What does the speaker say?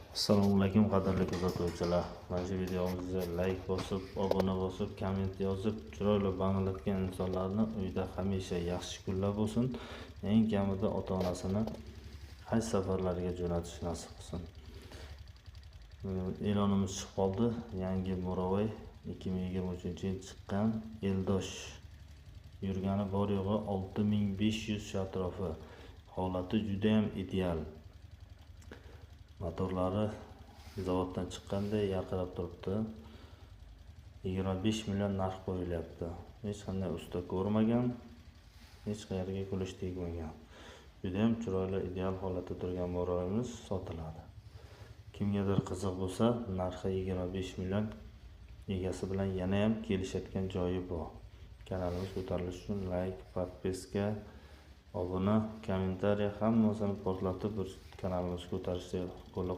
Assalomu alaykum qadrli kuzatuvchilar. Mana shu videomizga like bosib, obuna bosib, komment yozib, chiroyli banglatgan insonlarni uyda hamisha yaxshi kunlar bo'lsin. Eng kamida ota-onasini haj safarlariga jo'natish nasib qilsin. E'lonimiz chiqib qoldi. Yangi Mo'ravay 2023-yil chiqqan Eldosh yurgani bor yo'g'i 6500 atrofi. Holati juda ham ideal. Motorlari zavoddan chiqqanday yarqirab turibdi. 25 million narx qo'yilyapti. Hech qanday usta ko'rmagan, hech qayerga kulish tegmagan. Juda ham chiroyli ideal holatda turgan Mo'ravayimiz sotiladi. Kimgadir qiziq bo'lsa, narxi 25 million, egasi bilan yana ham kelishadigan joyi bor. Kanalimiz ko'tarilishi uchun like, podpiska, obuna, kommentariy hammasini portlatib kanalimizni ko'tarishga qo'llab